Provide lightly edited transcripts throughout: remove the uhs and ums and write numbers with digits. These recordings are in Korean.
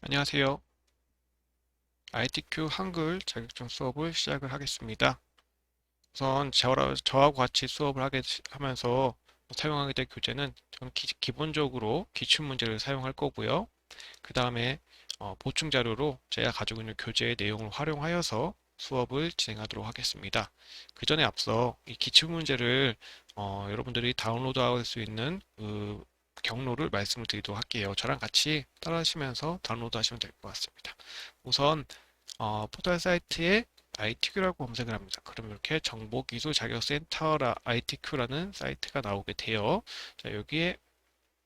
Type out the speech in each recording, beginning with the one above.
안녕하세요. ITQ 한글 자격증 수업을 시작을 하겠습니다. 우선 저하고 같이 수업을 하면서 사용하게 될 교재는 저는 기본적으로 기출문제를 사용할 거고요. 그 다음에 보충 자료로 제가 가지고 있는 교재의 내용을 활용하여서 수업을 진행하도록 하겠습니다. 그 전에 앞서 이 기출문제를 여러분들이 다운로드할 수 있는 그 경로를 말씀을 드리도록 할게요. 저랑 같이 따라하시면서 다운로드 하시면 될 것 같습니다. 우선 포털 사이트에 ITQ라고 검색을 합니다. 그럼 이렇게 정보기술자격센터 ITQ라는 사이트가 나오게 돼요. 자, 여기에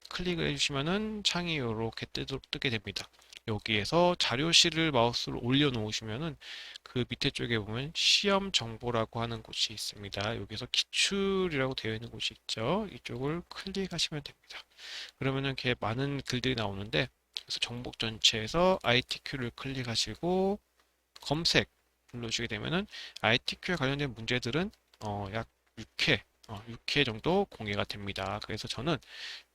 클릭을 해주시면은 창이 이렇게 뜨게 됩니다. 여기에서 자료실을 마우스로 올려놓으시면은 그 밑에 쪽에 보면 시험 정보라고 하는 곳이 있습니다. 여기서 기출이라고 되어 있는 곳이 있죠. 이쪽을 클릭하시면 됩니다. 그러면은 이렇게 많은 글들이 나오는데 그래서 정보 전체에서 ITQ를 클릭하시고 검색 누르시게 되면은 ITQ에 관련된 문제들은 약 6회, 6회 정도 공개가 됩니다. 그래서 저는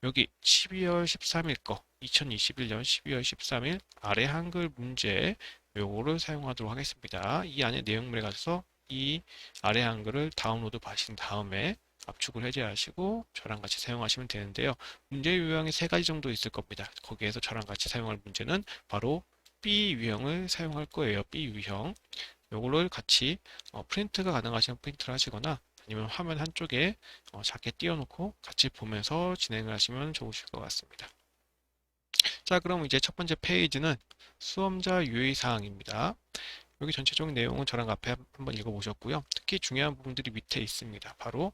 여기 12월 13일 거, 2021년 12월 13일 아래 한글 문제 요거를 사용하도록 하겠습니다. 이 안에 내용물에 가셔서 이 아래 한글을 다운로드 하신 다음에 압축을 해제하시고 저랑 같이 사용하시면 되는데요. 문제 유형이 세 가지 정도 있을 겁니다. 거기에서 저랑 같이 사용할 문제는 바로 B 유형을 사용할 거예요. B 유형. 요거를 같이 프린트가 가능하시면 프린트를 하시거나 아니면 화면 한쪽에 작게 띄워놓고 같이 보면서 진행을 하시면 좋으실 것 같습니다. 자, 그럼 이제 첫 번째 페이지는 수험자 유의사항입니다. 여기 전체적인 내용은 저랑 앞에 한번 읽어보셨고요. 특히 중요한 부분들이 밑에 있습니다. 바로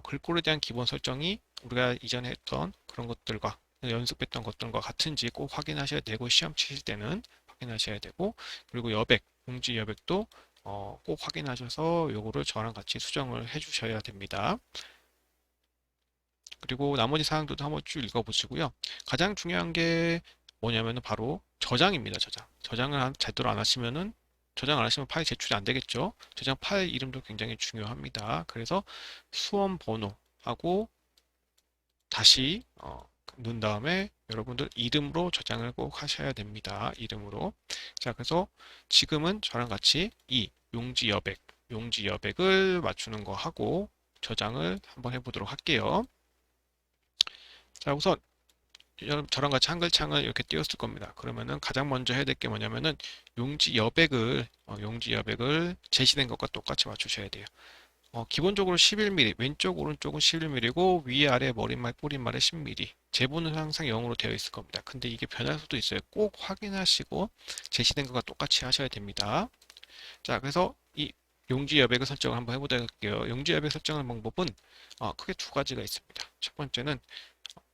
글꼴에 대한 기본 설정이 우리가 이전에 했던 그런 것들과 연습했던 것들과 같은지 꼭 확인하셔야 되고 시험 치실 때는 확인하셔야 되고 그리고 여백, 용지 여백도 꼭 확인하셔서 요거를 저랑 같이 수정을 해주셔야 됩니다. 그리고 나머지 사항들도 한번 쭉 읽어보시고요. 가장 중요한 게 뭐냐면은 바로 저장입니다. 저장. 저장을 제대로 안 하시면은 저장 안 하시면 파일 제출이 안 되겠죠. 저장 파일 이름도 굉장히 중요합니다. 그래서 수험 번호하고 다시 넣은 다음에 여러분들 이름으로 저장을 꼭 하셔야 됩니다. 이름으로. 자, 그래서 지금은 저랑 같이 이 용지 여백을 맞추는 거 하고 저장을 한번 해보도록 할게요. 자, 우선 저랑 같이 한글창을 이렇게 띄웠을 겁니다. 그러면은 가장 먼저 해야 될 게 뭐냐면은 용지 여백을 제시된 것과 똑같이 맞추셔야 돼요. 기본적으로 11mm, 왼쪽 오른쪽은 11mm고 위에 아래 머릿말 꼬릿말에 10mm. 제보는 항상 0으로 되어 있을 겁니다. 근데 이게 변할 수도 있어요. 꼭 확인하시고 제시된 것과 똑같이 하셔야 됩니다. 자, 그래서 이 용지 여백을 설정을 한번 해보도록 할게요. 용지 여백 설정하는 방법은 크게 두 가지가 있습니다. 첫 번째는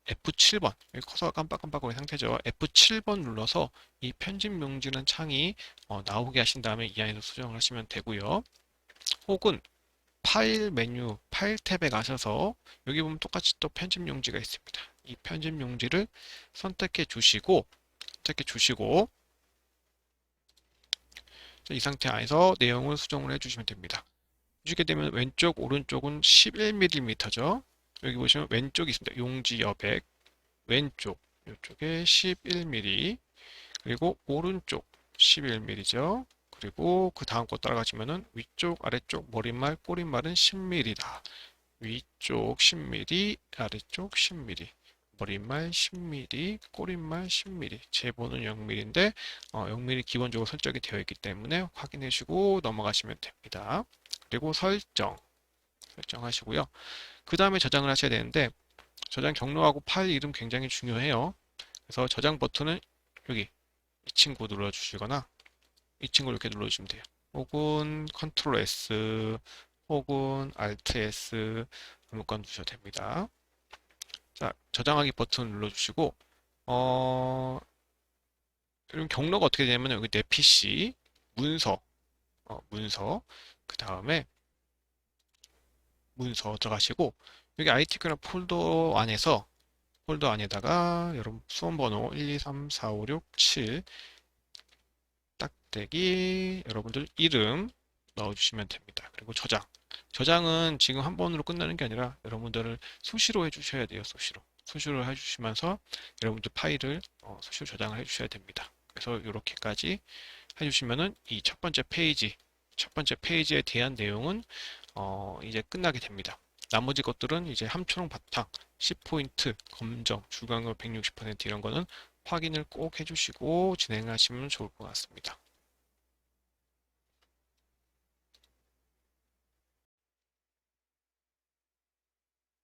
F7번, 여기 커서가 깜빡깜빡거리는 상태죠. F7번 눌러서 이 편집 용지라는 창이 나오게 하신 다음에 이 안에서 수정을 하시면 되고요. 혹은 파일 메뉴, 파일 탭에 가셔서 여기 보면 똑같이 또 편집 용지가 있습니다. 이 편집 용지를 선택해 주시고 이 상태 안에서 내용을 수정을 해주시면 됩니다. 주게 되면 왼쪽, 오른쪽은 11mm죠. 여기 보시면 왼쪽이 있습니다. 용지 여백, 왼쪽, 이쪽에 11mm, 그리고 오른쪽 11mm죠. 그리고 그 다음 거 따라가시면은 위쪽, 아래쪽, 머릿말, 꼬릿말은 10mm다. 위쪽 10mm, 아래쪽 10mm. 머릿말 10mm, 꼬릿말 10mm. 제보는 0mm인데 0mm 기본적으로 설정이 되어 있기 때문에 확인해 주고 넘어가시면 됩니다. 그리고 설정하시고요. 그 다음에 저장을 하셔야 되는데 저장 경로하고 파일 이름 굉장히 중요해요. 그래서 저장 버튼은 여기 이 친구 눌러주시거나 이 친구 이렇게 눌러주시면 돼요. 혹은 컨트롤 S 혹은 Alt S 아무거나 누르셔도 됩니다. 자, 저장하기 버튼 눌러주시고 이런 경로가 어떻게 되냐면 여기 내 PC 문서 그 다음에 문서 들어가시고 여기 ITQ나 폴더 안에다가 여러분 수험번호 1, 2, 3, 4, 5, 6, 7 딱대기 여러분들 이름 넣어주시면 됩니다. 그리고 저장은 지금 한 번으로 끝나는 게 아니라 여러분들을 수시로 해주셔야 돼요. 수시로 해주시면서 여러분들 파일을 수시로 저장을 해주셔야 됩니다. 그래서 이렇게까지 해주시면은 이 첫 번째 페이지에 대한 내용은 이제 끝나게 됩니다. 나머지 것들은 이제 함초롱 바탕, 10포인트, 검정, 주간율 160% 이런 거는 확인을 꼭 해주시고 진행하시면 좋을 것 같습니다.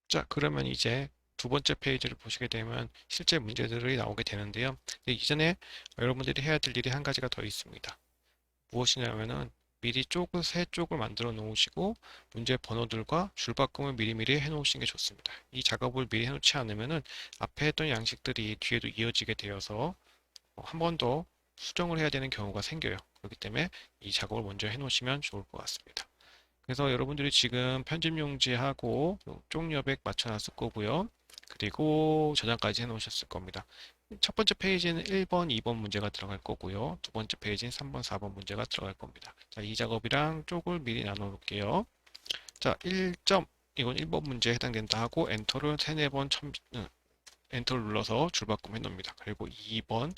자, 그러면 이제 두 번째 페이지를 보시게 되면 실제 문제들이 나오게 되는데요. 근데 이전에 여러분들이 해야 될 일이 한 가지가 더 있습니다. 무엇이냐면은 미리 쪽을 세 쪽을 만들어 놓으시고 문제 번호들과 줄바꿈을 미리미리 해 놓으시는 게 좋습니다. 이 작업을 미리 해 놓지 않으면은 앞에 했던 양식들이 뒤에도 이어지게 되어서 한 번 더 수정을 해야 되는 경우가 생겨요. 그렇기 때문에 이 작업을 먼저 해 놓으시면 좋을 것 같습니다. 그래서 여러분들이 지금 편집 용지하고 쪽 여백 맞춰놨을 거고요. 그리고 저장까지 해 놓으셨을 겁니다. 첫 번째 페이지는 1번, 2번 문제가 들어갈 거고요. 두 번째 페이지는 3번, 4번 문제가 들어갈 겁니다. 자, 이 작업이랑 쪽을 미리 나눠 놓을게요. 자, 1점, 이건 1번 문제에 해당된다 하고 엔터를 3, 4번 엔터를 눌러서 줄바꿈 해놓습니다. 그리고 2번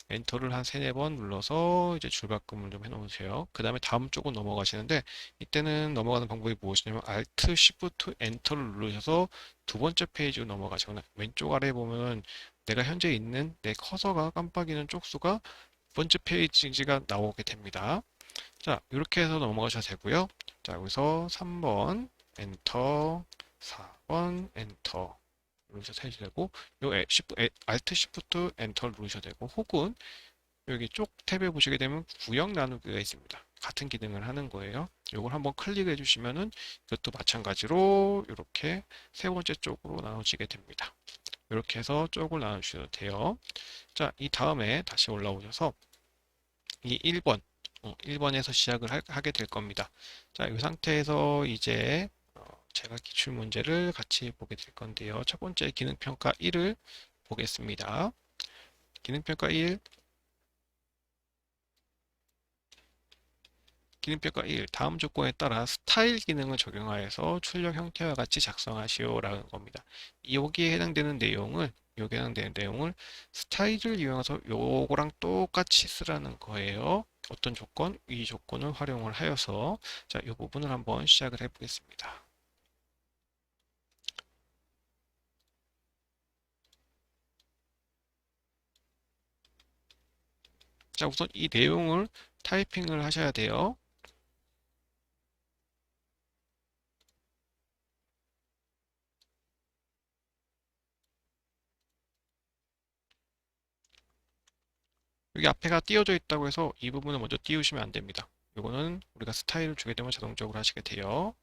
엔터를 한 3, 4번 눌러서 이제 줄바꿈을 좀 해놓으세요. 그 다음에 다음 쪽으로 넘어가시는데 이때는 넘어가는 방법이 무엇이냐면 Alt, Shift, 엔터를 누르셔서 두 번째 페이지로 넘어가시거나 왼쪽 아래에 보면 내가 현재 있는 내 커서가 깜빡이는 쪽수가 두 번째 페이지가 나오게 됩니다. 자, 이렇게 해서 넘어가셔도 되고요. 자, 여기서 3번 엔터, 4번 엔터 누르셔서 해주셔도 되고 요 Alt Shift 엔터를 누르셔도 되고 혹은 여기 쪽 탭에 보시게 되면 구역 나누기가 있습니다. 같은 기능을 하는 거예요. 이걸 한번 클릭해 주시면은 이것도 마찬가지로 이렇게 세 번째 쪽으로 나눠지게 됩니다. 이렇게 해서 쪽을 나눠주셔도 돼요. 자, 이 다음에 다시 올라오셔서 이 1번, 1번에서 시작을 하게 될 겁니다. 자, 이 상태에서 이제 제가 기출 문제를 같이 보게 될 건데요. 첫 번째 기능평가 1을 보겠습니다. 기능평가 1, 기능평가 1, 다음 조건에 따라 스타일 기능을 적용하여서 출력 형태와 같이 작성하시오라는 겁니다. 여기에 해당되는 내용을 스타일을 이용해서 요거랑 똑같이 쓰라는 거예요. 어떤 조건? 이 조건을 활용을 하여서 자, 이 부분을 한번 시작을 해 보겠습니다. 자, 우선 이 내용을 타이핑을 하셔야 돼요. 여기 앞에가 띄워져 있다고 해서 이 부분을 먼저 띄우시면 안 됩니다. 이거는 우리가 스타일을 주게 되면 자동적으로 하시게 돼요.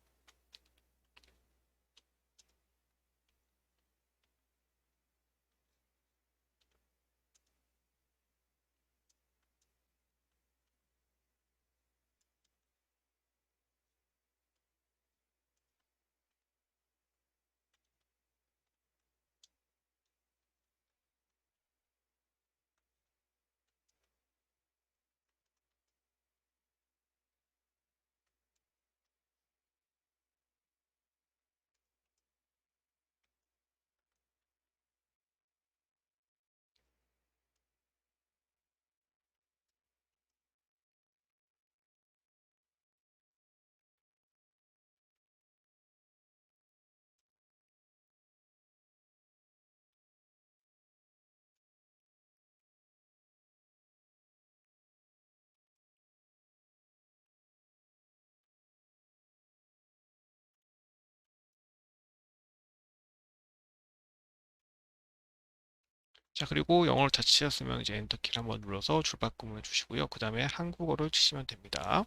자, 그리고 영어를 다 치셨으면 이제 엔터키를 한번 눌러서 줄바꿈을 해주시고요. 그 다음에 한국어를 치시면 됩니다.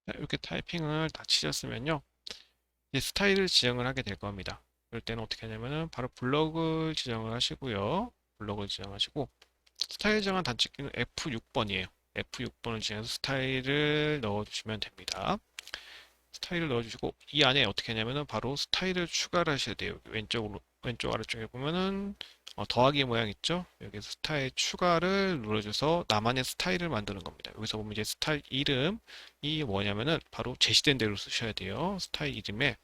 자, 이렇게 타이핑을 다 치셨으면요. 이제 스타일을 지정을 하게 될 겁니다. 이럴 때는 어떻게 하냐면은 바로 블럭을 지정을 하시고요. 블럭을 지정하시고 스타일 정한 단축키는 F6번이에요. F6번을 지정해서 스타일을 넣어주시면 됩니다. 스타일을 넣어주시고 이 안에 어떻게 하냐면은 바로 스타일을 추가를 하셔야 돼요. 왼쪽 아래쪽에 보면은 더하기 모양 있죠? 여기서 스타일 추가를 눌러줘서 나만의 스타일을 만드는 겁니다. 여기서 보면 이제 스타일 이름이 뭐냐면은 바로 제시된 대로 쓰셔야 돼요. 스타일 이름에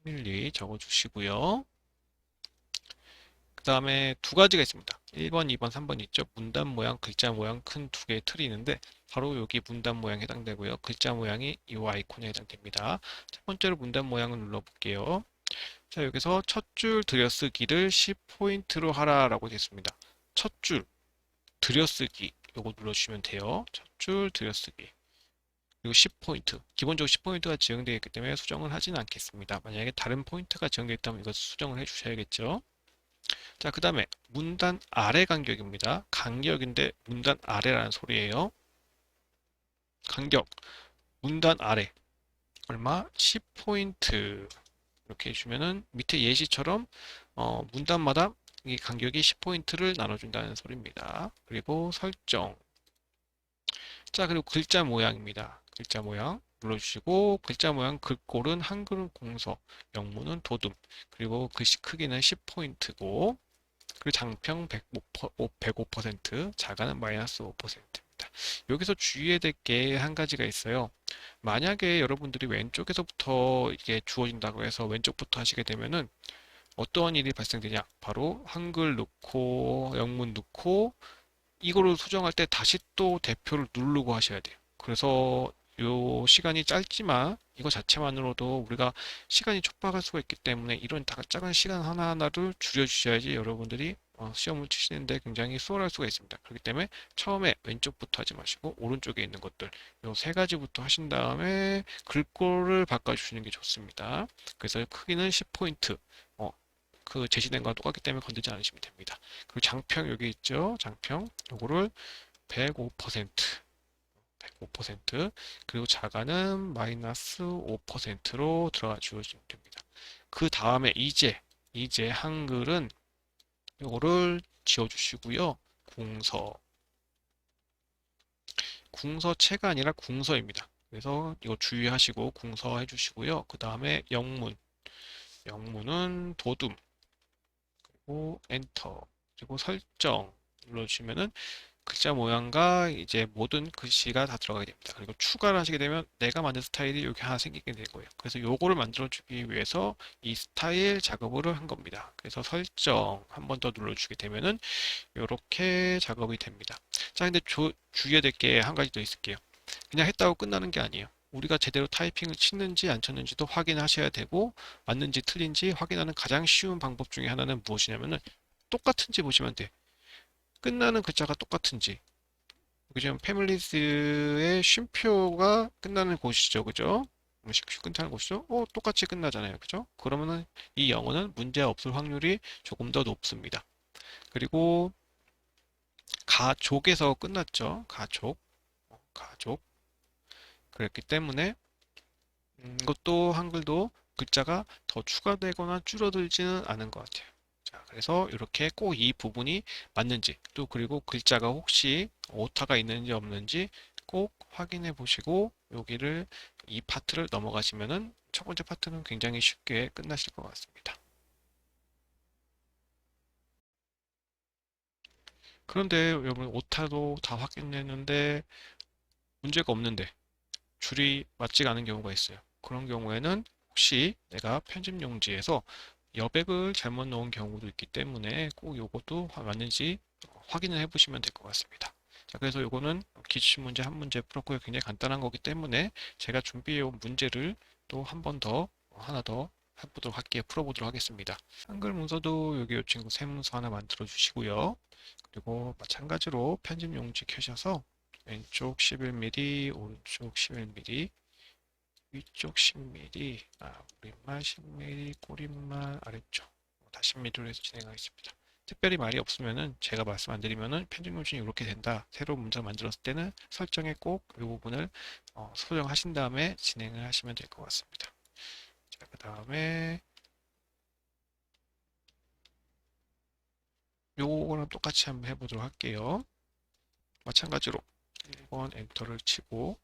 패밀리 적어주시고요. 그 다음에 두 가지가 있습니다. 1번, 2번, 3번 있죠? 문단 모양, 글자 모양 큰 두 개의 틀이 있는데 바로 여기 문단 모양에 해당되고요. 글자 모양이 이 아이콘에 해당됩니다. 첫 번째로 문단 모양을 눌러볼게요. 자, 여기서 첫 줄 들여쓰기를 10포인트로 하라라고 되어 있습니다. 첫 줄 들여쓰기 요거 눌러주시면 돼요. 첫 줄 들여쓰기 그리고 10포인트 기본적으로 10포인트가 지정되어 있기 때문에 수정을 하지는 않겠습니다. 만약에 다른 포인트가 지정되어 있다면 이것 수정을 해 주셔야겠죠. 자, 그 다음에 문단 아래 간격입니다. 간격인데 문단 아래라는 소리예요. 간격 문단 아래 얼마? 10포인트 이렇게 해주면은 밑에 예시처럼 문단마다 이 간격이 10포인트를 나눠준다는 소리입니다. 그리고 설정. 자, 그리고 글자 모양입니다. 글자 모양 눌러주시고 글자 모양 글꼴은 한글은 공서, 영문은 도둠, 그리고 글씨 크기는 10포인트고 그리고 장평 105%, 자가는 마이너스 5%입니다. 여기서 주의해야 될 게 한 가지가 있어요. 만약에 여러분들이 왼쪽에서부터 이게 주어진다고 해서 왼쪽부터 하시게 되면은 어떠한 일이 발생되냐? 바로 한글 넣고 영문 넣고 이거를 수정할 때 다시 또 대표를 누르고 하셔야 돼요. 그래서 요 시간이 짧지만 이거 자체만으로도 우리가 시간이 촉박할 수가 있기 때문에 이런 작은 시간 하나하나를 줄여주셔야지 여러분들이 시험을 치시는데 굉장히 수월할 수가 있습니다. 그렇기 때문에 처음에 왼쪽부터 하지 마시고 오른쪽에 있는 것들 요 세 가지부터 하신 다음에 글꼴을 바꿔주시는 게 좋습니다. 그래서 크기는 10포인트 그 제시된 거와 똑같기 때문에 건들지 않으시면 됩니다. 그리고 장평 여기 있죠? 장평 요거를 105% 105% 그리고 자가는 마이너스 5%로 들어가 주시면 됩니다. 그 다음에 이제 한글은 요거를 지워주시고요. 궁서체가 아니라 궁서입니다. 그래서 이거 주의하시고 궁서 해주시고요. 그 다음에 영문은 도둠 그리고 엔터 그리고 설정 눌러주시면은 글자 모양과 이제 모든 글씨가 다 들어가게 됩니다. 그리고 추가를 하시게 되면 내가 만든 스타일이 여기 하나 생기게 될 거예요. 그래서 요거를 만들어 주기 위해서 이 스타일 작업을 한 겁니다. 그래서 설정 한 번 더 눌러주게 되면은 이렇게 작업이 됩니다. 자, 근데 주의해야 될 게 한 가지 더 있을게요. 그냥 했다고 끝나는 게 아니에요. 우리가 제대로 타이핑을 쳤는지 안 쳤는지도 확인하셔야 되고 맞는지 틀린지 확인하는 가장 쉬운 방법 중에 하나는 무엇이냐면은 똑같은지 보시면 돼. 끝나는 글자가 똑같은지. 여기 지금 패밀리스의 쉼표가 끝나는 곳이죠. 그죠? 끝나는 곳이죠? 똑같이 끝나잖아요. 그죠? 그러면은 이 영어는 문제 없을 확률이 조금 더 높습니다. 그리고 가족에서 끝났죠. 가족. 그랬기 때문에 이것도 한글도 글자가 더 추가되거나 줄어들지는 않은 것 같아요. 자, 그래서 이렇게 꼭 이 부분이 맞는지 또 그리고 글자가 혹시 오타가 있는지 없는지 꼭 확인해 보시고 여기를 이 파트를 넘어가시면은 첫 번째 파트는 굉장히 쉽게 끝나실 것 같습니다. 그런데 여러분 오타도 다 확인했는데 문제가 없는데 줄이 맞지가 않은 경우가 있어요. 그런 경우에는 혹시 내가 편집 용지에서 여백을 잘못 넣은 경우도 있기 때문에 꼭 이것도 맞는지 확인을 해보시면 될 것 같습니다. 자, 그래서 이거는 기출문제 한 문제 풀었고요. 굉장히 간단한 거기 때문에 제가 준비해온 문제를 또 한 번 더, 하나 더 해보도록 할게요. 풀어보도록 하겠습니다. 한글 문서도 여기 이 친구 새 문서 하나 만들어 주시고요. 그리고 마찬가지로 편집 용지 켜셔서 왼쪽 11mm, 오른쪽 11mm, 위쪽 10mm, 우릿말 10mm, 꼬릿말 아래쪽 다 10mm로 해서 진행하겠습니다. 특별히 말이 없으면은 제가 말씀 안 드리면은 편집 요즘이 이렇게 된다. 새로운 문장 만들었을 때는 설정에 꼭 이 부분을 수정하신 다음에 진행을 하시면 될 것 같습니다. 그 다음에 요거랑 똑같이 한번 해보도록 할게요. 마찬가지로 1번 엔터를 치고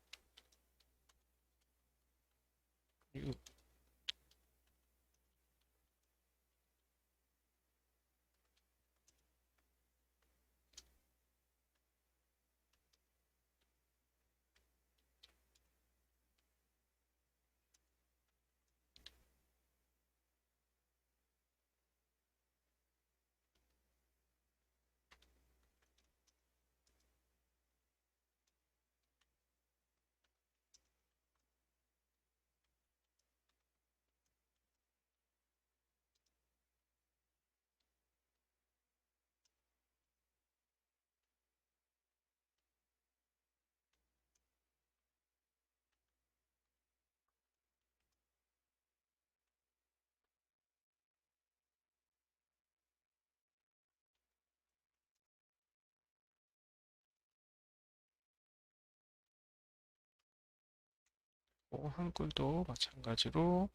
한글도 마찬가지로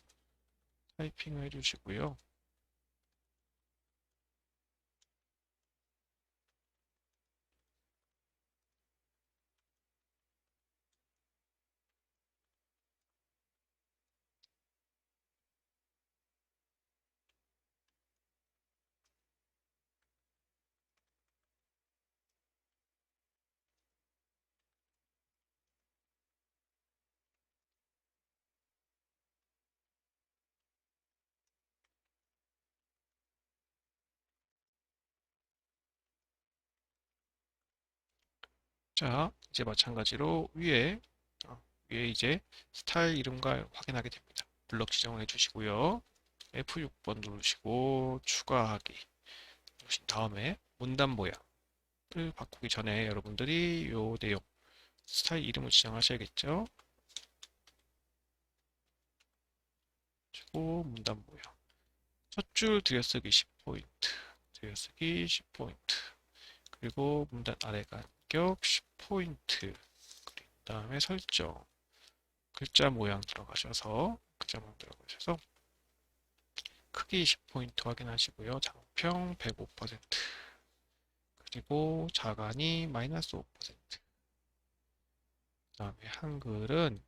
타이핑을 해주시고요. 자, 이제 마찬가지로 위에 이제 스타일 이름과 확인하게 됩니다. 블럭 지정을 해주시고요. F6번 누르시고 추가하기 누르신 다음에 문단 모양을 바꾸기 전에 여러분들이 요 내용 스타일 이름을 지정하셔야겠죠. 그리고 문단 모양 첫 줄 들여쓰기 10포인트 들여쓰기 10포인트 그리고 문단 아래 간격 10포인트 그 다음에 설정 글자 모양 들어가셔서 크기 20포인트 확인하시고요. 장평 105% 그리고 자간이 마이너스 5% 그 다음에 한글은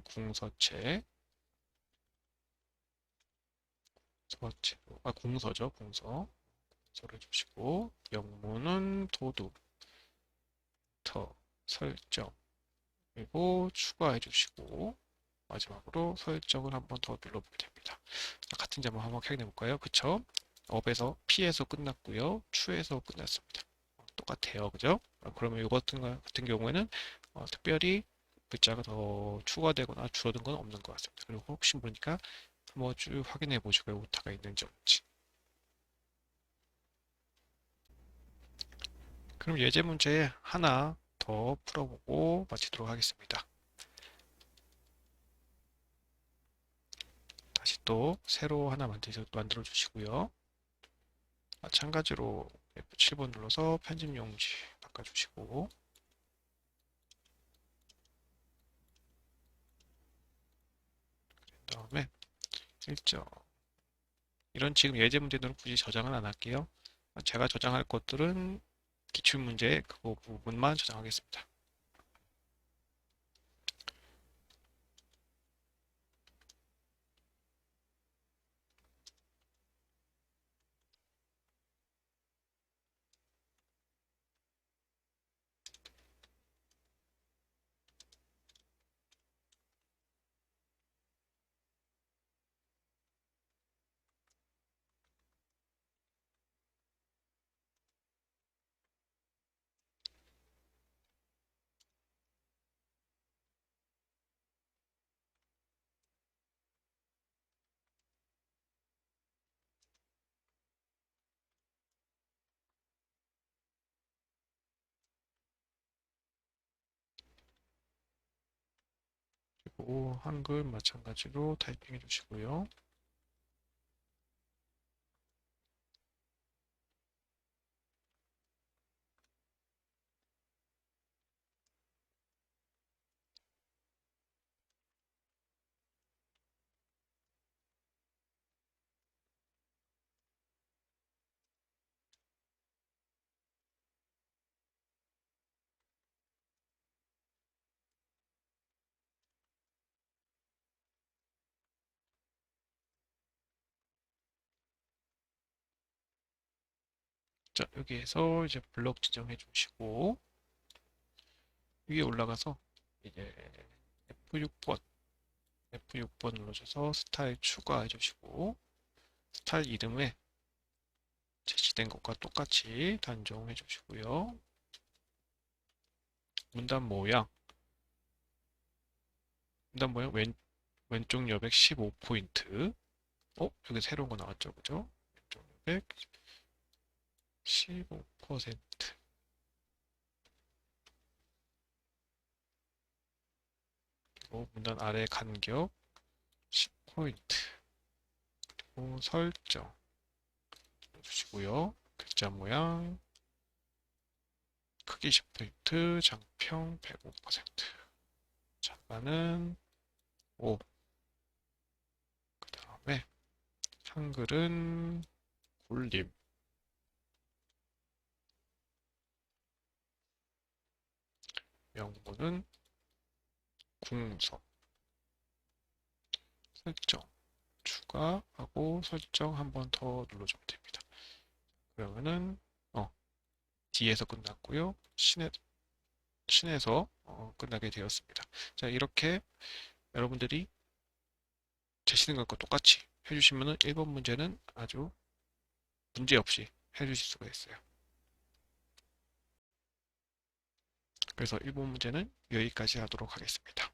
궁서체 궁서죠. 궁서를 주시고 영문은 도둑 터 설정 그리고 추가해 주시고 마지막으로 설정을 한번 더 눌러보게 됩니다. 같은 점을 한번 확인해 볼까요? 그쵸? 업에서 P에서 끝났고요. 추에서 끝났습니다. 똑같아요. 그죠? 그러면 이거 같은 경우에는 특별히 글자가 더 추가되거나 줄어든 건 없는 것 같습니다. 그리고 혹시 모르니까 한번 쭉 확인해 보시고요. 오타가 있는지 없는지. 그럼 예제 문제 하나 더 풀어보고 마치도록 하겠습니다. 다시 또 새로 하나 만들어 주시고요. 마찬가지로 F7번 눌러서 편집 용지 바꿔주시고 그 다음에 일정 이런 지금 예제 문제들은 굳이 저장은 안 할게요. 제가 저장할 것들은 기출문제 그거 부분만 저장하겠습니다. 그리고 한글 마찬가지로 타이핑해 주시고요. 자, 여기에서 이제 블록 지정해 주시고, 위에 올라가서 이제 F6번, F6번 눌러줘서 스타일 추가해 주시고, 스타일 이름에 제시된 것과 똑같이 단종해 주시고요. 문단 모양, 왼쪽 여백 15포인트. 여기 새로운 거 나왔죠, 그죠? 왼쪽 여백 15%. 그리고 문단 아래 간격 10포인트. 그리고 설정 주시고요. 글자 모양 크기 10포인트, 장평 105%. 자가는 5. 그 다음에 한글은 굴림. 명문은 궁서. 설정 추가하고 설정 한 번 더 눌러주면 됩니다. 그러면은 D에서 끝났고요. 신에서 끝나게 되었습니다. 자, 이렇게 여러분들이 제시된 것과 똑같이 해주시면은 1번 문제는 아주 문제없이 해주실 수가 있어요. 그래서 1번 문제는 여기까지 하도록 하겠습니다.